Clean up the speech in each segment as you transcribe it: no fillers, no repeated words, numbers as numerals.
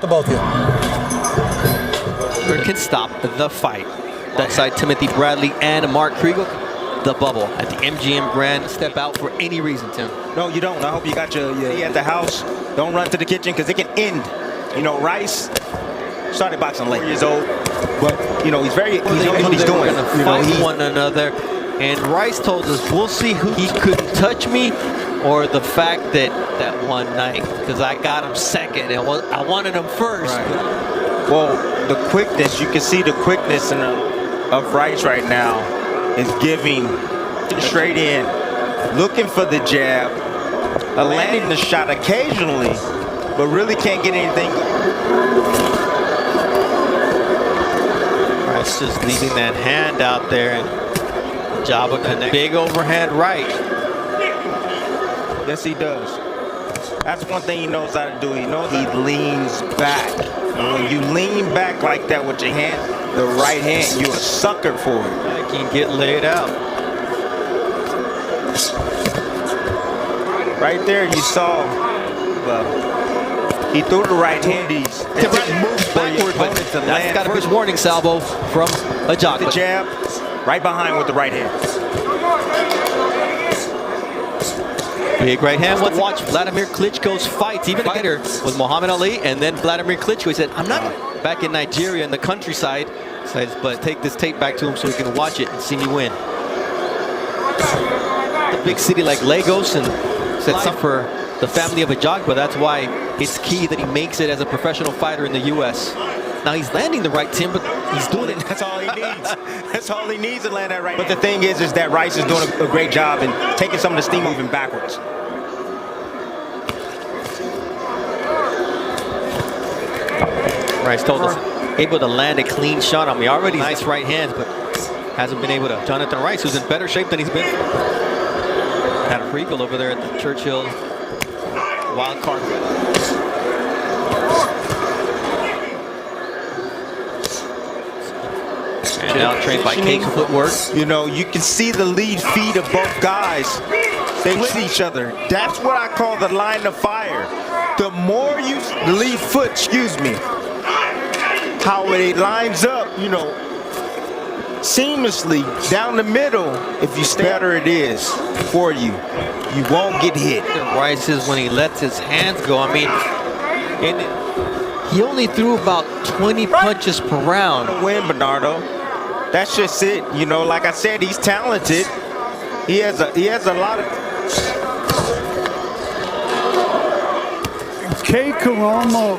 The both of you. Who can stop the fight? That side, Timothy Bradley and Mark Kriegel. The bubble at the MGM Grand. Step out for any reason, Tim. No, you don't. I hope you got your at the house. Don't run to the kitchen because it can end. You know, Rice started boxing late. 4 years old, but you know he's knows what he's doing. Gonna fight one another, and Rice told us we'll see who he couldn't touch me, or the fact that one night because I got him second and I wanted him first. Right. Well, the quickness, you can see the quickness of Rice right now is giving straight in, looking for the jab, landing the shot occasionally, but really can't get anything. Rice just leaving that hand out there, and Ajagba connect. Big overhand right. Yes, he does. That's one thing he knows how to do. He leans back. And when you lean back like that with your hand, the right hand, you're a sucker for it. I can get laid out. Right there, you saw. He threw the right hand. He's moves backward, but that's got a good warning salvo from Ajagba. The jab, right behind with the right hand. Big right hand. Let's watch Vladimir Klitschko's fights, even together with Muhammad Ali, and then Vladimir Klitschko. He said, "I'm not back in Nigeria in the countryside," says, "but take this tape back to him so he can watch it and see me win." A big city like Lagos, and said something for the family of Ajagba. That's why it's key that he makes it as a professional fighter in the U.S. Now he's landing the right, Tim, but he's doing it. That's all he needs. That's all he needs to land that right. But the thing is that Rice is doing a great job in taking some of the steam moving backwards. Rice told us able to land a clean shot on me. Already nice right hands, but hasn't been able to. Jonathan Rice, who's in better shape than he's been. Had a Kriegel over there at the Churchill wild card. And now trained by Cake Footwork. You know, you can see the lead feet of both guys. They split each other. That's what I call the line of fire. The more the lead foot, how it lines up, you know, seamlessly down the middle. If you stay better, it is for you. You won't get hit. Rice is when he lets his hands go. I mean, he only threw about 20 punches per round. Win, Bernardo. That's just it. You know, like I said, he's talented. He has a lot of. Kay Karama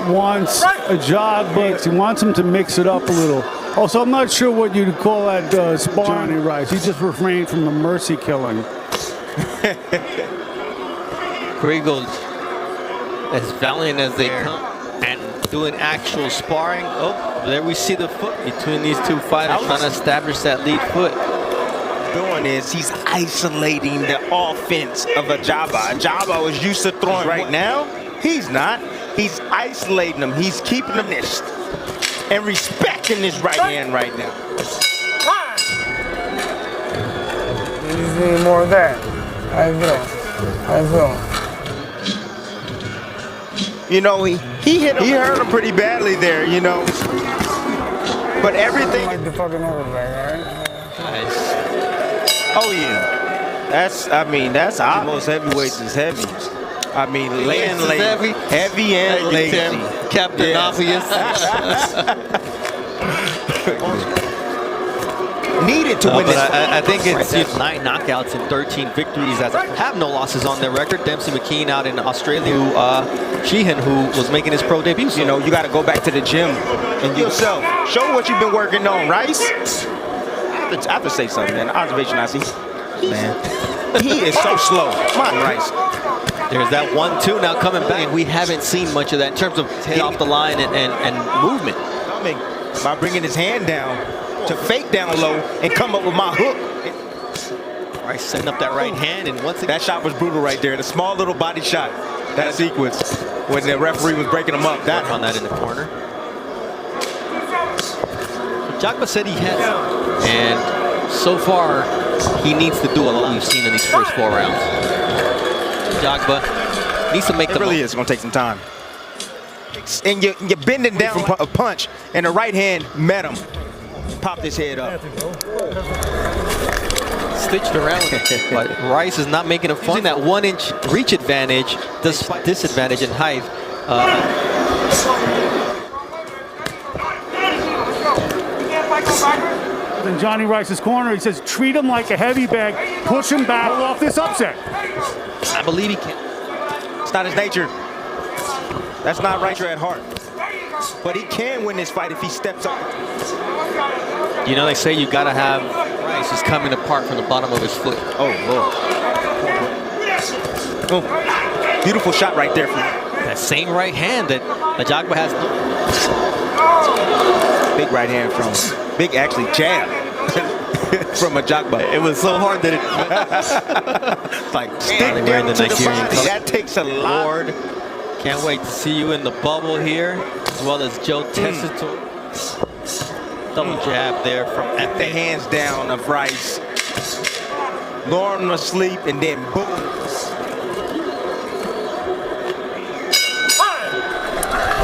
wants Ajagba. He wants him to mix it up a little. Also, I'm not sure what you'd call that sparring. Johnny Rice. He just refrained from the mercy killing. Kriegel, as valiant as they come, and doing actual sparring. Oh, there we see the foot between these two fighters trying to establish that lead foot. Doing is he's isolating the offense of Ajagba. Ajagba was used to throwing. Right now, he's not. He's isolating him. He's keeping him missed and respecting his right hand right now. You just need more of that. How you feel? How you feel? You know, he hit him. He hurt him pretty badly there, you know. But everything. Like the fucking overbag, right? Nice. Oh yeah. That's most heavyweights is heavy. I mean, laying lazy. Heavy and lazy. Captain Obvious. Needed to win this. I think it's 9 knockouts and 13 victories. That have no losses on their record. Dempsey McKean out in Australia. Sheehan, who was making his pro debut. So. You know, you got to go back to the gym and yourself. Show what you've been working on, Rice. I have to say something, man. Observation I see. Man, he is so slow. Come on, Rice. There's that 1-2 now coming back. And we haven't seen much of that in terms of head off the line and movement. Coming by bringing his hand down to fake down low and come up with my hook. Rice setting up that right hand, and once again, that shot was brutal right there. The small little body shot, that sequence when the referee was breaking him up. That on that in the corner. Ajagba said he has, and so far he needs to do a lot. We've seen in these first 4 rounds. Ajagba needs to make it really is going to take some time. and you're bending down a punch, and the right hand met him. Popped his head up. Stitched around, but Rice is not making a fun. Using that 1-inch reach advantage, despite disadvantage in height. In Johnny Rice's corner, he says, treat him like a heavy bag, push him back off this upset. I believe he can. It's not his nature. That's not Rice at heart. But he can win this fight if he steps up. You know, they say you gotta have Rice is coming apart from the bottom of his foot. Oh, Lord. Oh, beautiful shot right there from that same right hand that Ajagba has. Big right hand from, big actually jab from Ajagba. It was so hard that it like stick down to the body. That takes a lot. Lord, can't wait to see you in the bubble here, as well as Joe Tessitore. Double jab there from the hands down of Rice. Lure him to sleep and then boom.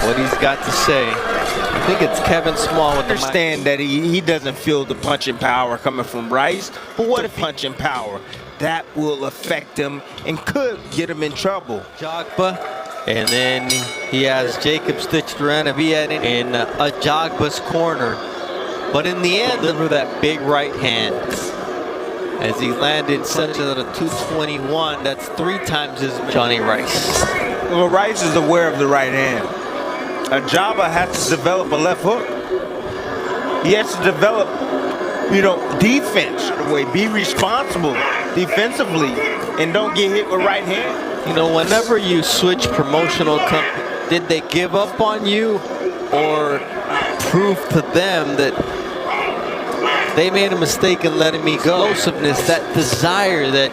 What he's got to say. I think it's Kevin Small with the mic. Understand that he doesn't feel the punching power coming from Rice, but what if punching power? That will affect him and could get him in trouble. Ajagba, and then he has Jacob stitched around him. He had it in Ajagba's corner. But in the end, deliver that big right hand. As he landed such a 221, that's 3 times his Johnny Rice. Well, Rice is aware of the right hand. Ajagba has to develop a left hook. He has to develop, defense. Be responsible defensively and don't get hit with right hand. You know, whenever you switch promotional company, did they give up on you or prove to them that they made a mistake in letting me go? Explosiveness, that desire, that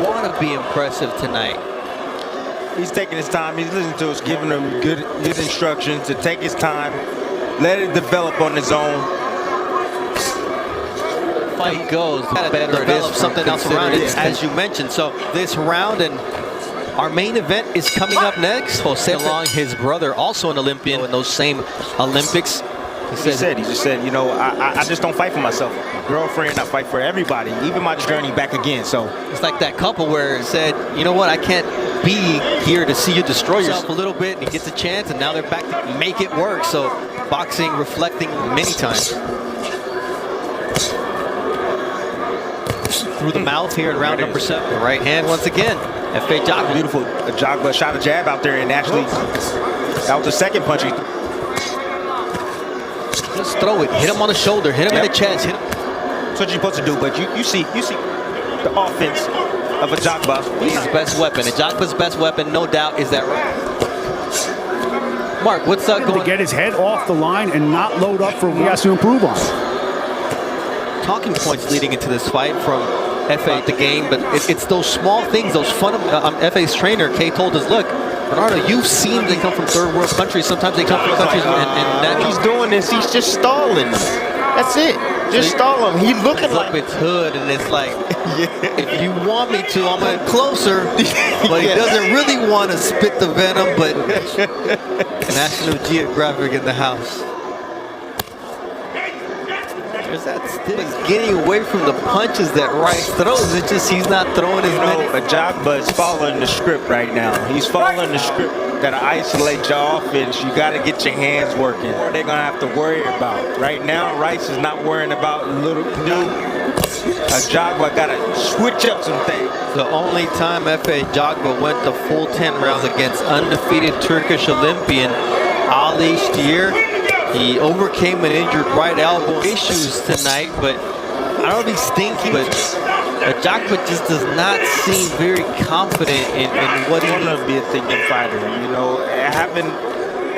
want to be impressive tonight. He's taking his time. He's listening to us, giving him good instructions to take his time, let it develop on his own. Fight goes, better develop something else around it, as you mentioned. So this round and our main event is coming up next. Jose along his brother, also an Olympian in those same Olympics. He just said, I just don't fight for myself. My girlfriend, I fight for everybody, even my journey back again. So it's like that couple where it said, you know what, I can't be here to see you destroy yourself a little bit. And he gets a chance, and now they're back to make it work. So boxing reflecting many times. Through the mouth here in round number 7. The right hand once again. F.A. Ajagba. Beautiful. Ajagba shot a jab out there, and actually that was the second punch. Just throw it. Hit him on the shoulder. Hit him in the chest. Hit him. That's what you're supposed to do. But you see the offense of Ajagba. He's his best weapon. Ajagba's best weapon, no doubt, is that right. Mark, what's going to get his head off the line and not load up for what he has to improve on. Talking points leading into this fight from F.A. at the game, but it's those small things, those F.A.'s trainer, Kay, told us, look, Bernardo, you've seen they come from third world countries. Sometimes they come from countries and he's doing this. He's just stalling. That's it. Just stall him. He looking like it's hood, and it's like, if you want me to, I'm going closer. But he doesn't really want to spit the venom. But National Geographic in the house. There's that still getting away from the punches that Rice throws. It's just he's not throwing as many. Ajagba is following the script right now. He's following the script. Got to isolate your offense. You got to get your hands working. Or they're going to have to worry about. Right now, Rice is not worrying about little new. Ajagba got to switch up some things. The only time F.A. Ajagba went the full 10 rounds against undefeated Turkish Olympian Ali Stier. He overcame an injured right elbow issues tonight, but I don't know if he's thinking, but Ajagba just does not seem very confident in what he's going to be a thinking fighter. Having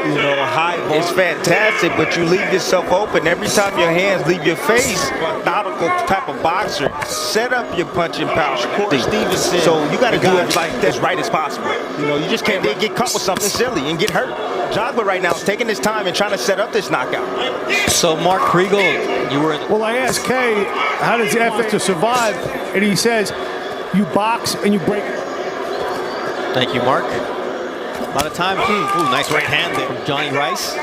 high is fantastic, but you leave yourself open. Every time your hands leave your face, methodical type of boxer, set up your punching power. Stevenson. So you got to do it like as right as possible. You just can't get caught with something silly and get hurt. Ajagba right now is taking his time and trying to set up this knockout. So Mark Kriegel, you were in the Well, I asked Kay, how does he have to survive? And he says, you box and you break. Thank you, Mark. A lot of times, ooh, nice right hand there from Johnny Rice. A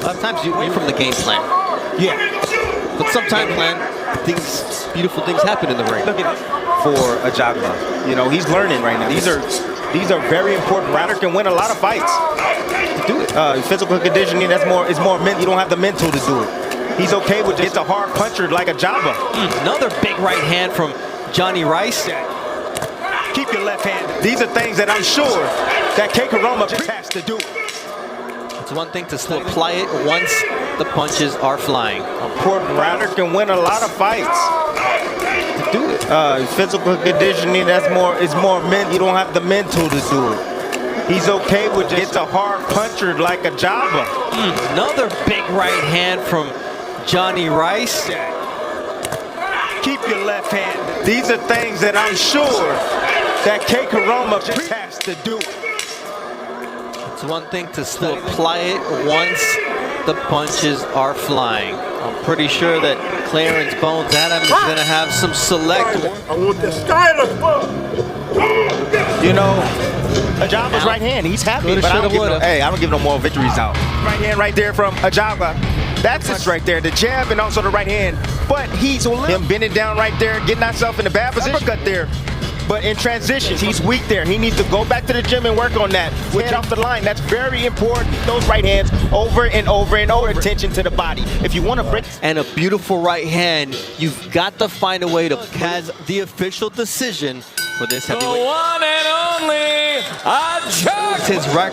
lot of times you're from the game plan. Yeah. But sometimes, man, beautiful things happen in the ring. Look at for Ajagba. You know, he's learning right now. These are very important. Ryder can win a lot of fights. To do it. Physical conditioning, it's more mental. You don't have the mental to do it. He's okay with just a hard puncher like Ajagba. Another big right hand from Johnny Rice. Keep your left hand. These are things that I'm sure that Kekaroma just has to do. It's one thing to still apply it once the punches are flying. Important. Ryder can win a lot of fights. To do it. Physical conditioning, it's more mental. You don't have the mental to do it. He's okay with just a hard puncher like Ajagba. Another big right hand from Johnny Rice. Keep your left hand. These are things that I'm sure that Kekaroma just has to do. It's one thing to still apply it once the punches are flying. I'm pretty sure that Clarence Bones Adams is going to have some select. I want the style of You know, Ajagba's right hand, he's happy, Coulda, but I shoulda, don't give no more victories out. Right hand right there from Ajagba. That's it right there, the jab and also the right hand. But he's him bending down right there, getting himself in a bad position. Cut there. But in transitions, he's weak there. He needs to go back to the gym and work on that. Switch off the line. That's very important. Those right hands over and over and over. Attention to the body. If you want to break. And a beautiful right hand. You've got to find a way to has the official decision for this heavyweight. The one and only Ajagba. His record.